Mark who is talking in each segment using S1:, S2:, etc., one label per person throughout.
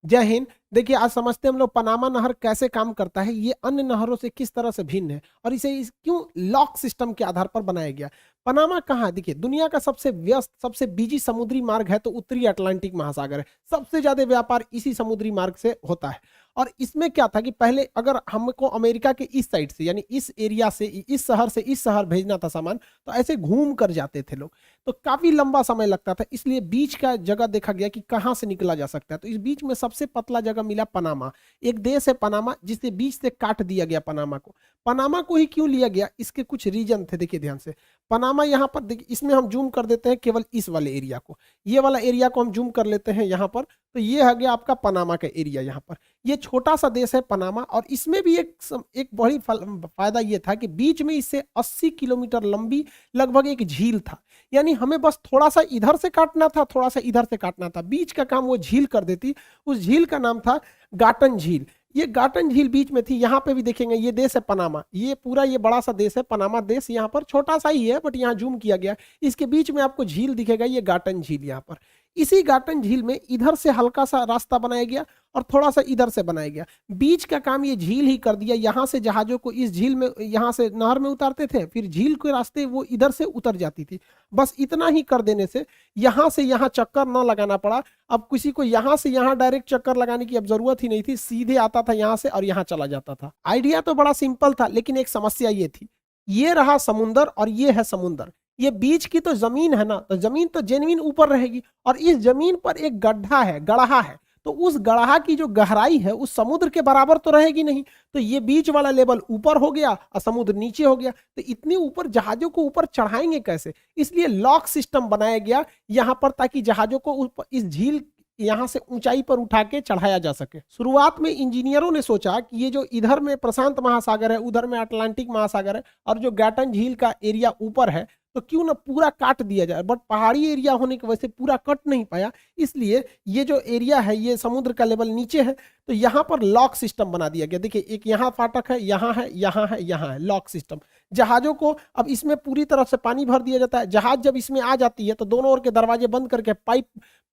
S1: जय हिंद। देखिए, आज समझते हैं हम लोग पनामा नहर कैसे काम करता है, ये अन्य नहरों से किस तरह से भिन्न है और इसे क्यों लॉक सिस्टम के आधार पर बनाया गया। पनामा कहाँ है? देखिए, दुनिया का सबसे व्यस्त, सबसे बिजी समुद्री मार्ग है तो उत्तरी अटलांटिक महासागर है। सबसे ज्यादा व्यापार इसी समुद्री मार्ग से होता है। और इसमें क्या था कि पहले अगर हमको अमेरिका के इस साइड से, यानी इस एरिया से, इस शहर से इस शहर भेजना था सामान, तो ऐसे घूम कर जाते थे लोग, तो काफी लंबा समय लगता था। इसलिए बीच का जगह देखा गया कि कहाँ से निकला जा सकता है, तो इस बीच में सबसे पतला जगह मिला पनामा। एक देश है पनामा, जिसे बीच से काट दिया गया पनामा को। पनामा को ही क्यों लिया गया, इसके कुछ रीजन थे, देखिए ध्यान से। पनामा यहाँ पर देखिए, इसमें हम जूम कर देते हैं केवल इस वाले एरिया को, ये वाला एरिया को हम जूम कर लेते हैं यहाँ पर, तो ये आ गया आपका पनामा का एरिया यहाँ पर। ये छोटा सा देश है पनामा, और इसमें भी एक बड़ी फायदा ये था कि बीच में इससे 80 किलोमीटर लंबी लगभग एक झील था। यानी हमें बस थोड़ा सा इधर से काटना था, थोड़ा सा इधर से काटना था, बीच का काम वो झील कर देती। उस झील का नाम था गाटन झील। ये गाटन झील बीच में थी। यहाँ पे भी देखेंगे, ये देश है पनामा, ये पूरा ये बड़ा सा देश है पनामा देश, यहाँ पर छोटा सा ही है बट यहाँ जूम किया गया। इसके बीच में आपको झील दिखेगा, ये गाटन झील यहाँ पर। इसी गाटन झील में इधर से हल्का सा रास्ता बनाया गया और थोड़ा सा इधर से बनाया गया। बीच का काम ये झील ही कर दिया। यहाँ से जहाजों को इस झील में, यहाँ से नहर में उतारते थे, फिर झील के रास्ते वो इधर से उतर जाती थी। बस इतना ही कर देने से यहाँ से यहाँ चक्कर न लगाना पड़ा। अब किसी को यहाँ से यहाँ डायरेक्ट चक्कर लगाने की अब जरूरत ही नहीं थी, सीधे आता था यहाँ से और यहाँ चला जाता था। आइडिया तो बड़ा सिंपल था, लेकिन एक समस्या ये थी, ये रहा समुंदर और ये है समुंदर, ये बीच की तो जमीन है ना, तो जमीन तो जेन्युइन ऊपर रहेगी, और इस जमीन पर एक गड्ढा है, गड़हा है, तो उस गड़हा की जो गहराई है उस समुद्र के बराबर तो रहेगी नहीं। तो ये बीच वाला लेवल ऊपर हो गया और समुद्र नीचे हो गया, तो इतनी ऊपर जहाजों को ऊपर चढ़ाएंगे कैसे? इसलिए लॉक सिस्टम बनाया गया यहाँ पर, ताकि जहाजों को इस झील यहाँ से ऊंचाई पर उठा के चढ़ाया जा सके। शुरुआत में इंजीनियरों ने सोचा कि ये जो इधर में प्रशांत महासागर है, उधर में अटलांटिक महासागर है, और जो गाटन झील का एरिया ऊपर है, तो क्यों ना पूरा काट दिया जाए। बट पहाड़ी एरिया होने की वजह से पूरा कट नहीं पाया, इसलिए ये जो एरिया है, ये समुद्र का लेवल नीचे है, तो यहाँ पर लॉक सिस्टम बना दिया गया। देखिए, एक यहाँ फाटक है, यहाँ है, यहाँ है, यहाँ है, लॉक सिस्टम। जहाजों को अब इसमें पूरी तरह से पानी भर दिया जाता है। जहाज जब इसमें आ जाती है तो दोनों ओर के दरवाजे बंद करके पाइप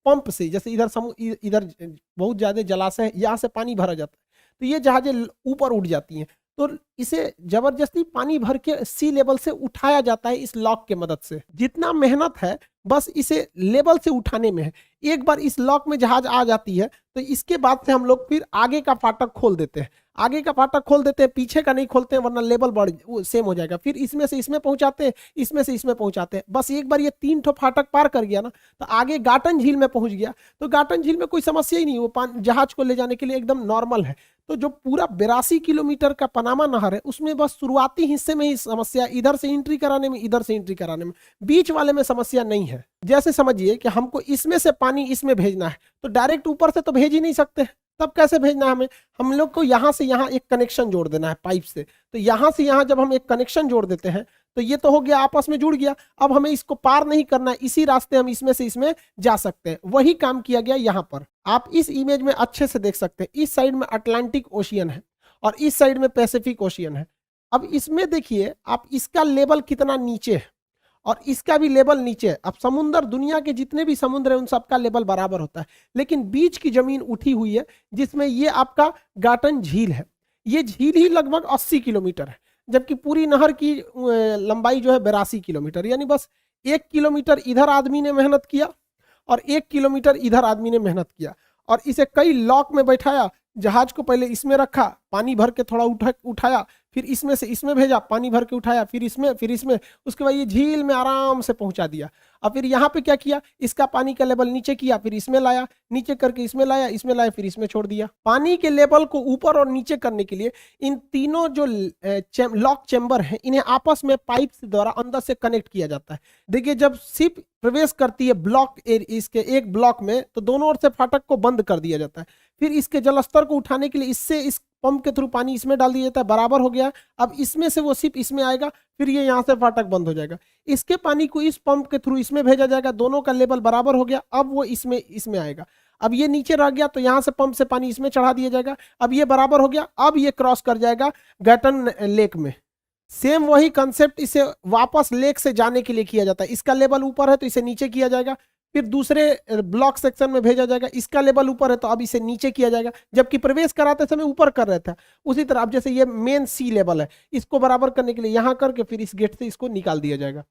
S1: पंप से, जैसे इधर बहुत ज्यादा जलाशय है, यहाँ से पानी भरा जाता है, तो ये जहाजें ऊपर उठ जाती हैं। तो इसे जबरदस्ती पानी भर के सी लेवल से उठाया जाता है इस लॉक के मदद से। जितना मेहनत है बस इसे लेवल से उठाने में है। एक बार इस लॉक में जहाज आ जाती है तो इसके बाद से हम लोग फिर आगे का फाटक खोल देते हैं। आगे का फाटक खोल देते हैं, पीछे का नहीं खोलते हैं, वरना लेवल बढ़ सेम हो जाएगा। फिर इसमें से इसमें पहुंचाते हैं, इसमें से इसमें पहुंचाते हैं। बस एक बार ये 3 ठो फाटक पार कर गया ना, तो आगे गाटन झील में पहुंच गया। तो गाटन झील में कोई समस्या ही नहीं, वो जहाज को ले जाने के लिए एकदम नॉर्मल है। तो जो पूरा 82 किलोमीटर का पनामा नहर है, उसमें बस शुरुआती हिस्से में ही समस्या, इधर से एंट्री कराने में, इधर से एंट्री कराने में। बीच वाले में समस्या नहीं है। जैसे समझिए कि हमको इसमें से पानी इसमें भेजना है, तो डायरेक्ट ऊपर से तो भेज ही नहीं सकते, तब कैसे भेजना है हमें? हम लोग को यहाँ से यहाँ एक कनेक्शन जोड़ देना है पाइप से। तो यहाँ से यहाँ जब हम एक कनेक्शन जोड़ देते हैं तो ये तो हो गया, आपस में जुड़ गया। अब हमें इसको पार नहीं करना है, इसी रास्ते हम इसमें से इसमें जा सकते हैं। वही काम किया गया यहाँ पर। आप इस इमेज में अच्छे से देख सकते हैं, इस साइड में अटलांटिक ओशियन है और इस साइड में पैसिफिक ओशियन है। अब इसमें देखिए आप, इसका लेवल कितना नीचे है और इसका भी लेवल नीचे है। अब समुद्र, दुनिया के जितने भी समुद्र है उन सबका लेवल बराबर होता है, लेकिन बीच की जमीन उठी हुई है, जिसमें ये आपका गाटन झील है। ये झील ही लगभग 80 किलोमीटर है, जबकि पूरी नहर की लंबाई जो है 82 किलोमीटर। यानी बस 1 किलोमीटर इधर आदमी ने मेहनत किया और 1 किलोमीटर इधर आदमी ने मेहनत किया, और इसे कई लॉक में बैठाया। जहाज को पहले इसमें रखा, पानी भर के थोड़ा उठाया, फिर इसमें से इसमें भेजा, पानी भर के उठाया, फिर इसमें, उसके बाद ये झील में आराम से पहुंचा दिया। और फिर यहाँ पे क्या किया, इसका पानी का लेवल नीचे किया, फिर इसमें लाया, नीचे करके इसमें लाया, फिर इसमें छोड़ दिया। पानी के लेवल को ऊपर और नीचे करने के लिए इन तीनों जो लॉक चेम्बर हैं, इन्हें आपस में पाइप द्वारा अंदर से कनेक्ट किया जाता है। देखिए, जब शिप प्रवेश करती है ब्लॉक इसके एक ब्लॉक में, तो दोनों ओर से फाटक को बंद कर दिया जाता है। फिर इसके जलस्तर को उठाने के लिए इससे इस पंप के थ्रू पानी इसमें डाल दिया जाता है, बराबर हो गया। अब इसमें से वो शिप इसमें आएगा, फिर ये यहाँ से फाटक बंद हो जाएगा। इसके पानी को इस पंप के थ्रू इसमें भेजा जाएगा, दोनों का लेवल बराबर हो गया। अब वो इसमें आएगा। अब ये नीचे रह गया तो यहाँ से पंप से पानी इसमें चढ़ा दिया जाएगा। अब ये बराबर हो गया, अब ये क्रॉस कर जाएगा गाटन लेक में। सेम वही कंसेप्ट इसे वापस लेक से जाने के लिए किया जाता है। इसका लेवल ऊपर है तो इसे नीचे किया जाएगा, फिर दूसरे ब्लॉक सेक्शन में भेजा जाएगा, इसका लेवल ऊपर है तो अब इसे नीचे किया जाएगा, जबकि प्रवेश कराते समय ऊपर कर रहा था। उसी तरह अब जैसे ये मेन सी लेवल है, इसको बराबर करने के लिए यहां करके फिर इस गेट से इसको निकाल दिया जाएगा।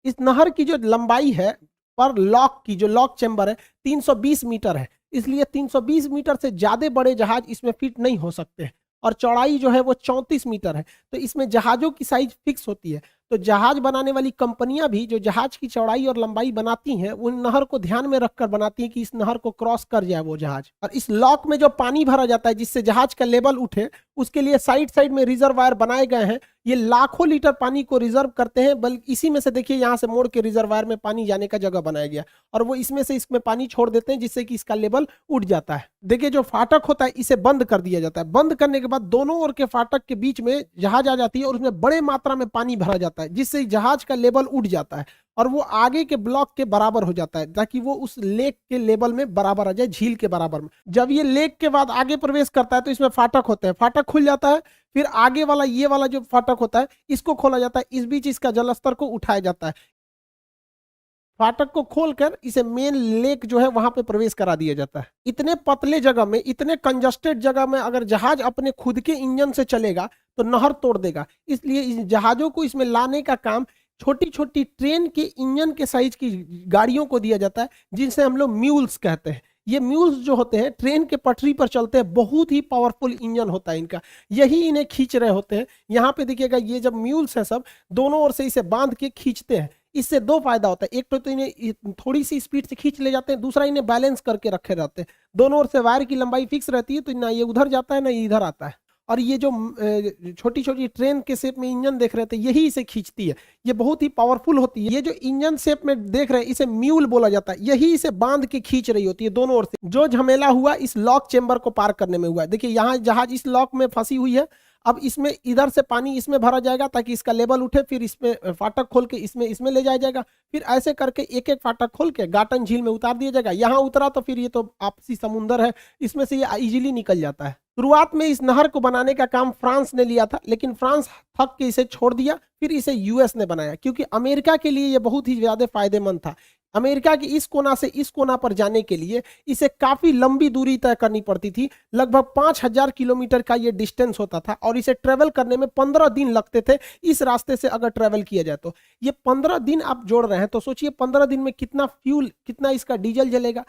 S1: इस नहर की जो लंबाई है पर लॉक की, जो लॉक चेंबर है, 320 मीटर है, इसलिए 320 मीटर से ज्यादा बड़े जहाज इसमें फिट नहीं हो सकते। और चौड़ाई जो है वो 34 मीटर है, तो इसमें जहाजों की साइज फिक्स होती है। तो जहाज बनाने वाली कंपनियां भी जो जहाज की चौड़ाई और लंबाई बनाती हैं, उन नहर को ध्यान में रखकर बनाती हैं कि इस नहर को क्रॉस कर जाए वो जहाज। और इस लॉक में जो पानी भरा जाता है जिससे जहाज का लेवल उठे, उसके लिए साइड साइड में रिजर्वायर बनाए गए हैं। ये लाखों लीटर पानी को रिजर्व करते हैं, बल्कि इसी में से देखिए यहाँ से मोड़ के रिजर्वायर में पानी जाने का जगह बनाया गया, और वो इसमें से इसमें पानी छोड़ देते हैं जिससे कि इसका लेवल उठ जाता है। देखिए जो फाटक होता है इसे बंद कर दिया जाता है। बंद करने के बाद दोनों ओर के फाटक के बीच में जहाज आ जाती है और उसमें बड़े मात्रा में पानी भरा जाता है, जिससे जहाज का लेवल उठ जाता है और वो आगे के ब्लॉक के बराबर हो जाता है, ताकि वो उस लेक के लेवल में बराबर आ जाए, झील के बराबर में। जब ये लेक के बाद आगे प्रवेश करता है तो इसमें फाटक होते हैं, फाटक खुल जाता है, फिर आगे वाला ये वाला जो फाटक होता है इसको खोला जाता है, इस बीच इसका जलस्तर को उठाया जाता है। फाटक को खोलकर इसे मेन लेक जो है वहां पे प्रवेश करा दिया जाता है। इतने पतले जगह में, इतने कंजस्टेड जगह में अगर जहाज अपने खुद के इंजन से चलेगा तो नहर तोड़ देगा, इसलिए इस जहाजों को इसमें लाने का काम छोटी छोटी ट्रेन के इंजन के साइज की गाड़ियों को दिया जाता है, जिनसे हम लोग म्यूल्स कहते हैं। ये म्यूल्स जो होते हैं ट्रेन के पटरी पर चलते हैं, बहुत ही पावरफुल इंजन होता है इनका, यही इन्हें खींच रहे होते हैं। यहाँ पे देखिएगा ये जब म्यूल्स हैं सब दोनों ओर से इसे बांध के खींचते हैं। इससे दो फायदा होता है, एक तो इन्हें थोड़ी सी स्पीड से खींच ले जाते हैं, दूसरा इन्हें बैलेंस करके रखे रहते हैं। दोनों ओर से वायर की लंबाई फिक्स रहती है, तो ना ये उधर जाता है ना ये इधर आता है। और ये जो छोटी छोटी ट्रेन के शेप में इंजन देख रहे थे यही इसे खींचती है, ये बहुत ही पावरफुल होती है। ये जो इंजन शेप में देख रहे हैं इसे म्यूल बोला जाता है, यही इसे बांध के खींच रही होती है दोनों ओर से। जो झमेला हुआ इस लॉक चेंबर को पार करने में हुआ है। देखिए यहाँ जहाज इस लॉक में फंसी हुई है, अब इसमें इधर से पानी इसमें भरा जाएगा ताकि इसका लेवल उठे, फिर इसमें फाटक खोल के इसमें इसमें ले जाया जाएगा, फिर ऐसे करके एक एक फाटक खोल के गाटन झील में उतार दिया जाएगा। यहाँ उतरा तो फिर ये तो आपसी समुंदर है, इसमें से ये इजीली निकल जाता है। शुरुआत में इस नहर को बनाने का काम फ्रांस ने लिया था, लेकिन फ्रांस थक के इसे छोड़ दिया, फिर इसे यूएस ने बनाया, क्योंकि अमेरिका के लिए यह बहुत ही ज्यादा फायदेमंद था। अमेरिका की इस कोना से इस कोना पर जाने के लिए इसे काफी लंबी दूरी तय करनी पड़ती थी, लगभग 5000 किलोमीटर का ये डिस्टेंस होता था, और इसे ट्रेवल करने में 15 दिन लगते थे। इस रास्ते से अगर ट्रेवल किया जाए तो ये 15 दिन आप जोड़ रहे हैं, तो सोचिए 15 दिन में कितना फ्यूल, कितना इसका डीजल जलेगा।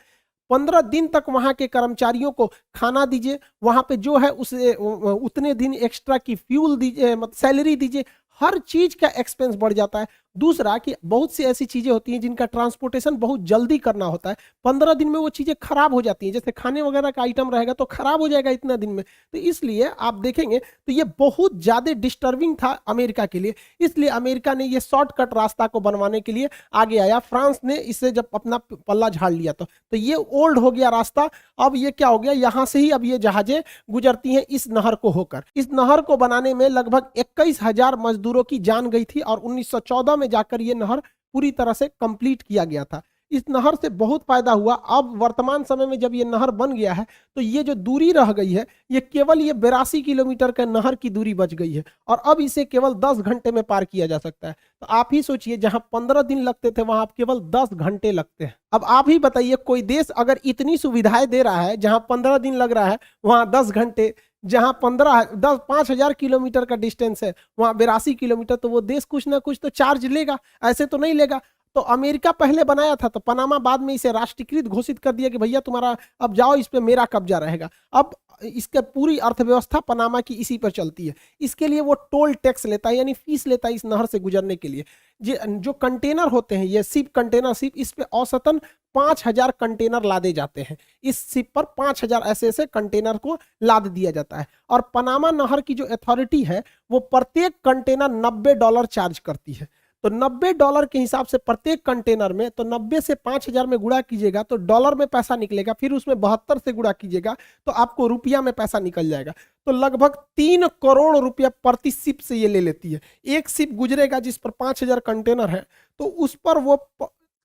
S1: 15 दिन तक वहां के कर्मचारियों को खाना दीजिए, वहां पे जो है उसे उतने दिन एक्स्ट्रा की फ्यूल दीजिए, मतलब सैलरी दीजिए, हर चीज का एक्सपेंस बढ़ जाता है। दूसरा कि बहुत सी ऐसी चीजें होती हैं जिनका ट्रांसपोर्टेशन बहुत जल्दी करना होता है, 15 दिन में वो चीजें खराब हो जाती हैं। जैसे खाने वगैरह का आइटम रहेगा तो खराब हो जाएगा इतना दिन में, तो इसलिए आप देखेंगे तो ये बहुत ज्यादा डिस्टर्बिंग था अमेरिका के लिए। इसलिए अमेरिका ने ये शॉर्टकट रास्ता को बनवाने के लिए आगे आया। फ्रांस ने इससे जब अपना पल्ला झाड़ लिया तो ये ओल्ड हो गया रास्ता। अब ये क्या हो गया, यहां से ही अब ये जहाजें गुजरती हैं इस नहर को होकर। इस नहर को बनाने में लगभग 21,000 मजदूरों की जान गई थी, और 1914 में जाकर ये नहर पूरी तरह से कंप्लीट किया गया था। इस नहर से बहुत फायदा हुआ। अब वर्तमान समय में जब ये नहर बन गया है तो ये जो दूरी रह गई है ये केवल ये 82 किलोमीटर का नहर की दूरी बच गई है, और अब इसे केवल 10 घंटे में पार किया जा सकता है। तो आप ही सोचिए, जहां 15 दिन लगते थे वहां आप केवल 10 घंटे लगते हैं। अब आप ही बताइए, कोई देश अगर इतनी सुविधाएं दे रहा है, जहां 15 दिन लग रहा है वहां 10 घंटे, जहां 5,000 किलोमीटर का डिस्टेंस है वहां 82 किलोमीटर, तो वो देश कुछ ना कुछ तो चार्ज लेगा, ऐसे तो नहीं लेगा। तो अमेरिका पहले बनाया था, तो पनामा बाद में इसे राष्ट्रीयकृत घोषित कर दिया कि भैया तुम्हारा अब जाओ, इस पे मेरा कब्जा रहेगा। अब इसका पूरी अर्थव्यवस्था पनामा की इसी पर चलती है। इसके लिए वो टोल टैक्स लेता है, यानी फीस लेता है इस नहर से गुजरने के लिए। जो कंटेनर होते हैं, ये शिप, कंटेनर शिप, इस पे औसतन 5,000 कंटेनर लादे जाते हैं। इस शिप पर 5,000 ऐसे कंटेनर को लाद दिया जाता है। और पनामा नहर की जो अथॉरिटी है वो प्रत्येक कंटेनर $90 चार्ज करती है। तो $90 के हिसाब से प्रत्येक कंटेनर में, तो 90 से 5,000 में गुणा कीजिएगा तो डॉलर में पैसा निकलेगा, फिर उसमें 72 से गुणा कीजिएगा तो आपको रुपया में पैसा निकल जाएगा। तो लगभग 3 करोड़ रुपया प्रति शिप से ये ले लेती है। एक शिप गुजरेगा जिस पर 5,000 कंटेनर है तो उस पर वो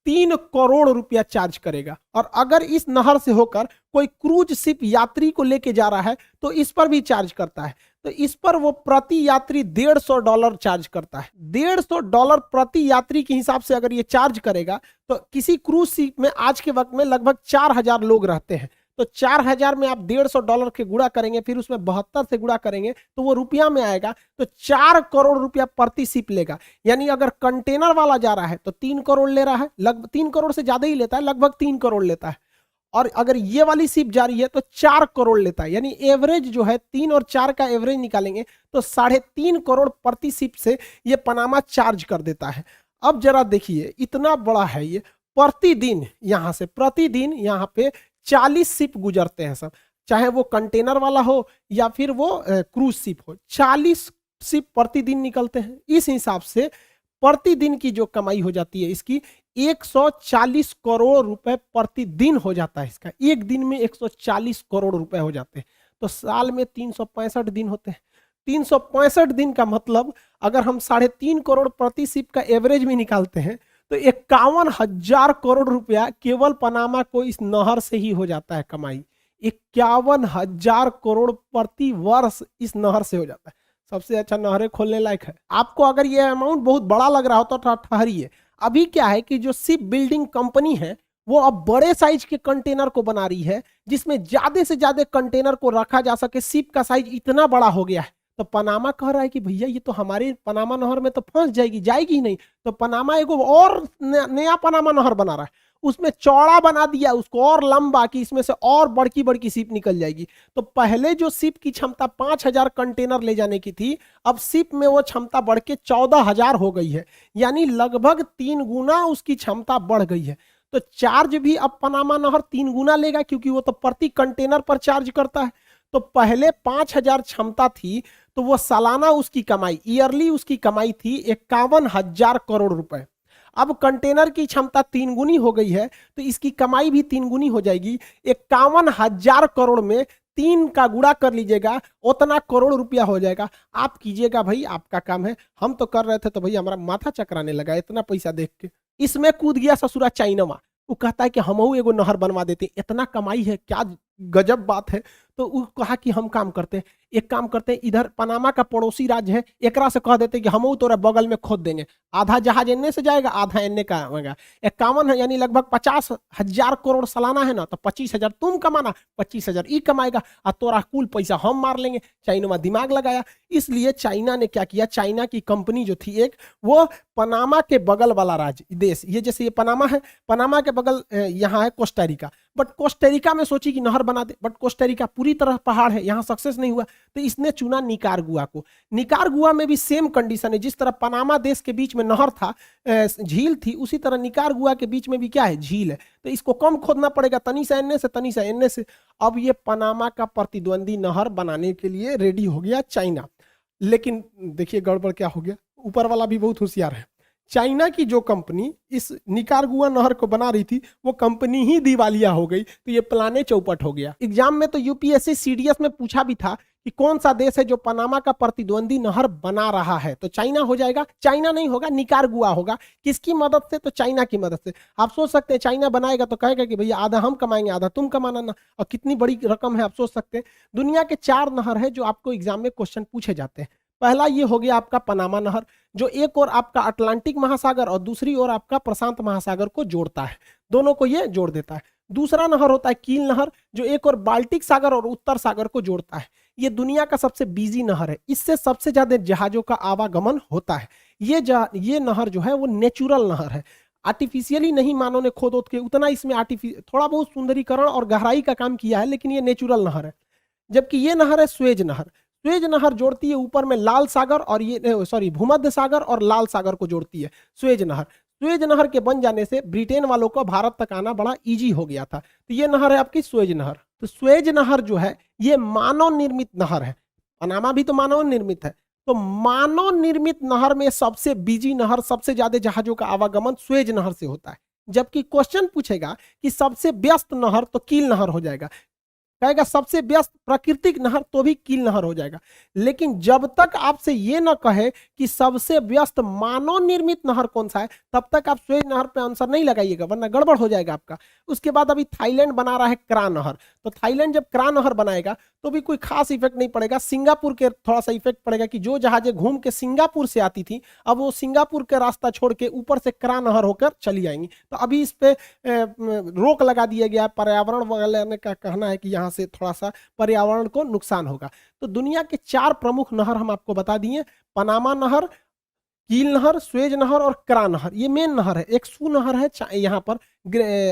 S1: 3 करोड़ रुपया चार्ज करेगा। और अगर इस नहर से होकर कोई क्रूज शिप यात्री को लेके जा रहा है तो इस पर भी चार्ज करता है। तो इस पर वो प्रति यात्री $150 चार्ज करता है। $150 प्रति यात्री के हिसाब से अगर ये चार्ज करेगा तो किसी क्रूज शिप में आज के वक्त में लगभग 4000 लोग रहते हैं। तो 4000 में आप $150 के गुणा करेंगे, फिर उसमें 72 से गुणा करेंगे तो वो रुपया में आएगा, तो 4 करोड़ रुपया प्रति शिप लेगा। यानी अगर कंटेनर वाला जा रहा है तो 3 करोड़ ले रहा है, लगभग 3 करोड़ से ज्यादा ही लेता है, लगभग 3 करोड़ लेता है। और अगर ये वाली शिप जा रही है तो 4 करोड़ लेता है। यानी एवरेज जो है 3 और 4 का एवरेज निकालेंगे तो 3.5 करोड़ प्रति शिप से ये पनामा चार्ज कर देता है। अब जरा देखिए, इतना बड़ा है ये, प्रतिदिन प्रतिदिन यहाँ पे 40 शिप गुजरते हैं सब, चाहे वो कंटेनर वाला हो या फिर वो क्रूज शिप हो, 40 शिप प्रतिदिन निकलते हैं। इस हिसाब से प्रतिदिन की जो कमाई हो जाती है इसकी 140 करोड़ रुपए प्रतिदिन हो जाता है इसका। एक दिन में 140 करोड़ रुपए हो जाते हैं। तो साल में 365 दिन होते हैं। 365 दिन का मतलब अगर हम 3.5 करोड़ प्रति शिप का एवरेज भी निकालते हैं तो 51,000 करोड़ रुपया केवल पनामा को इस नहर से ही हो जाता है कमाई। 51,000 करोड़ प्रति वर्ष इस नहर से हो जाता है। सबसे अच्छा नहरें खोलने लायक है। आपको अगर ये अमाउंट बहुत बड़ा लग रहा हो तो ठहरिए। अभी क्या है कि जो शिप बिल्डिंग कंपनी है वो अब बड़े साइज के कंटेनर को बना रही है, जिसमें ज्यादा से ज्यादा कंटेनर को रखा जा सके। शिप का साइज इतना बड़ा हो गया है तो पनामा कह रहा है कि भैया ये तो हमारे पनामा नहर में तो फंस जाएगी, जाएगी नहीं। तो पनामा एगो और नया पनामा नहर बना रहा है, उसमें चौड़ा बना दिया उसको और लंबा, कि इसमें से और बड़की बड़की शिप निकल जाएगी। तो पहले जो शिप की क्षमता 5000 कंटेनर ले जाने की थी, अब शिप में वो क्षमता बढ़ के 14,000 हो गई है। यानी लगभग 3 गुना उसकी क्षमता बढ़ गई है। तो चार्ज भी अब पनामा नहर 3 गुना लेगा, क्योंकि वो तो प्रति कंटेनर पर चार्ज करता है। तो पहले 5000 क्षमता थी तो वो सालाना उसकी कमाई, ईयरली उसकी कमाई थी 51,000 करोड़ रुपए। अब कंटेनर की क्षमता 3 गुनी हो गई है तो इसकी कमाई भी 3 गुनी हो जाएगी। 51,000 करोड़ में 3 का गुणा कर लीजिएगा, उतना करोड़ रुपया हो जाएगा। आप कीजिएगा भाई, आपका काम है। हम तो कर रहे थे तो भाई हमारा माथा चकराने लगा इतना पैसा देख के। इसमें कूद गया ससुरा चाइनावा, वो कहता है कि हम एगो नहर बनवा देते, इतना कमाई है, क्या गजब बात है। तो वो कहा कि हम काम करते हैं, एक काम करते हैं, इधर पनामा का पड़ोसी राज्य है, एकरा से कह देते कि हम तोरा बगल में खोद देंगे, आधा जहाज एन्ने से जाएगा आधा एन्ने का आएगा। 51 है यानी लगभग 50,000 करोड़ सालाना है ना, तो 25,000 तुम कमाना, 25,000 ई कमाएगा और तोरा कुल पैसा हम मार लेंगे। चाइना दिमाग लगाया, इसलिए चाइना ने क्या किया, चाइना की कंपनी जो थी एक, वो पनामा के बगल वाला राज्य देश, ये जैसे ये पनामा है, पनामा के बगल यहाँ है कोस्टारिका, बट कोस्टारिका में सोची कि नहर बना दे, बट कोस्टारिका पूरी तरह पहाड़ है, यहाँ सक्सेस नहीं हुआ। तो इसने चुना निकारागुआ को। निकारागुआ में भी सेम कंडीशन है, जिस तरह पनामा देश के बीच में नहर था, झील थी, उसी तरह निकारागुआ के बीच में भी क्या है, झील है। तो इसको कम खोदना पड़ेगा, तनी सा एन्ने से तनी सा एन्ने से। अब ये पनामा का प्रतिद्वंदी नहर बनाने के लिए रेडी हो गया चाइना। लेकिन देखिए गड़बड़ क्या हो गया, ऊपर वाला भी बहुत होशियार है। चाइना की जो कंपनी इस निकारागुआ नहर को बना रही थी वो कंपनी ही दिवालिया हो गई, तो ये प्लाने चौपट हो गया। एग्जाम में तो यूपीएससी सीडीएस में पूछा भी था कि कौन सा देश है जो पनामा का प्रतिद्वंदी नहर बना रहा है, तो चाइना हो जाएगा। चाइना नहीं होगा, निकारागुआ होगा। किसकी मदद से, तो चाइना की मदद से। आप सोच सकते हैं चाइना बनाएगा तो कहेगा कि भैया आधा हम कमाएंगे आधा तुम कमाना ना, और कितनी बड़ी रकम है आप सोच सकते हैं। दुनिया के 4 नहर है जो आपको एग्जाम में क्वेश्चन पूछे जाते हैं। पहला ये हो गया आपका पनामा नहर, जो एक और आपका अटलांटिक महासागर और दूसरी ओर आपका प्रशांत महासागर को जोड़ता है, दोनों को ये जोड़ देता है। दूसरा नहर होता है कील नहर, जो एक और बाल्टिक सागर और उत्तर सागर को जोड़ता है। ये दुनिया का सबसे बिजी नहर है, इससे सबसे ज्यादा जहाजों का आवागमन होता है। ये नहर जो है वो नेचुरल नहर है, आर्टिफिशियली नहीं मानव ने खोद के उतना इसमें थोड़ा बहुत सुंदरीकरण और गहराई का काम किया है, लेकिन ये नेचुरल नहर है। जबकि ये नहर है स्वेज नहर। स्वेज नहर जोड़ती है ऊपर में लाल सागर और ये भूमध्य सागर और लाल सागर को जोड़ती है स्वेज नहर। स्वेज नहर के बन जाने से ब्रिटेन वालों को भारत तक आना बड़ा इजी हो गया था। तो ये नहर है आपकी स्वेज नहर। तो स्वेज नहर जो है ये मानव निर्मित नहर है, पनामा भी तो मानव निर्मित है। तो मानव निर्मित नहर में सबसे बिजी नहर, सबसे ज्यादा जहाजों का आवागमन स्वेज नहर से होता है। जबकि क्वेश्चन पूछेगा कि सबसे व्यस्त नहर, तो कील नहर हो जाएगा। कहेगा सबसे व्यस्त प्राकृतिक नहर तो भी कील नहर हो जाएगा। लेकिन जब तक आपसे ये ना कहे कि सबसे व्यस्त मानव निर्मित नहर कौन सा है, तब तक आप स्वेज नहर पे आंसर नहीं लगाइएगा, वरना गड़बड़ हो जाएगा आपका। उसके बाद अभी थाईलैंड बना रहा है क्रा नहर, तो थाईलैंड जब क्रा नहर बनाएगा तो भी कोई खास इफेक्ट नहीं पड़ेगा, सिंगापुर के थोड़ा सा इफेक्ट पड़ेगा कि जो जहाजें घूम के सिंगापुर से आती थी अब वो सिंगापुर का रास्ता छोड़ के ऊपर से क्रा नहर होकर चली आएंगी। तो अभी इस पे रोक लगा दिया गया। पर्यावरण वाले का कहना है कि यहाँ से थोड़ा सा पर्यावरण को नुकसान होगा। तो दुनिया के 4 प्रमुख नहर हम आपको बता दिए, पनामा नहर, कील नहर, स्वेज नहर और क्रा नहर, ये मेन नहर है। एक सू नहर है यहाँ पर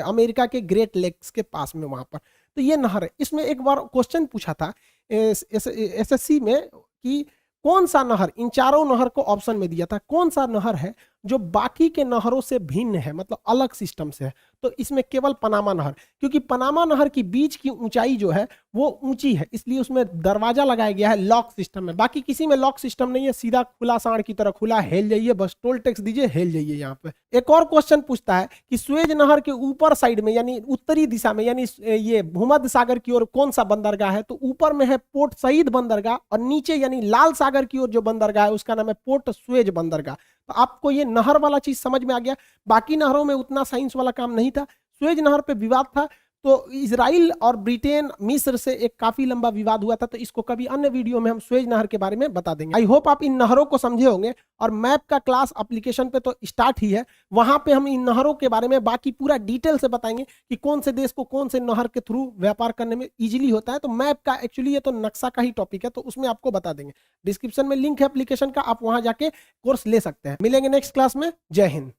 S1: अमेरिका के ग्रेट लेक्स के पास में, वहां पर। तो ये नहर है। इसमें एक बार क्वेश्चन पूछा था एसएससी में कि कौन सा नहर, इन चारों नहर को ऑप्शन में दिया था, कौन सा नहर है जो बाकी के नहरों से भिन्न है, मतलब अलग सिस्टम से है। तो इसमें केवल पनामा नहर, क्योंकि पनामा नहर की बीच की ऊंचाई जो है वो ऊंची है, इसलिए उसमें दरवाजा लगाया गया है लॉक सिस्टम में। बाकी किसी में लॉक सिस्टम नहीं है, सीधा खुला सांड की तरह खुला, हेल जाइए, बस टोल टैक्स दीजिए, हेल जाइए। यहाँ पे एक और क्वेश्चन पूछता है कि स्वेज नहर के ऊपर साइड में यानी उत्तरी दिशा में, यानी ये भूमध्य सागर की ओर कौन सा बंदरगाह है, तो ऊपर में है पोर्ट सईद बंदरगाह और नीचे यानी लाल सागर की ओर जो बंदरगाह है उसका नाम है पोर्ट स्वेज बंदरगाह। तो आपको ये नहर वाला चीज समझ में आ गया। बाकी नहरों में उतना साइंस वाला काम नहीं था। स्वेज नहर पे विवाद था, तो इजराइल और ब्रिटेन मिस्र से एक काफी लंबा विवाद हुआ था, तो इसको कभी अन्य वीडियो में हम स्वेज नहर के बारे में बता देंगे। आई होप आप इन नहरों को समझे होंगे। और मैप का क्लास एप्लीकेशन पे तो स्टार्ट ही है, वहां पे हम इन नहरों के बारे में बाकी पूरा डिटेल से बताएंगे कि कौन से देश को कौन से नहर के थ्रू व्यापार करने में इजीली होता है। तो मैप का एक्चुअली ये तो नक्शा का ही टॉपिक है, तो उसमें आपको बता देंगे। डिस्क्रिप्शन में लिंक है एप्लीकेशन का, आप वहां जाके कोर्स ले सकते हैं। मिलेंगे नेक्स्ट क्लास में। जय हिंद।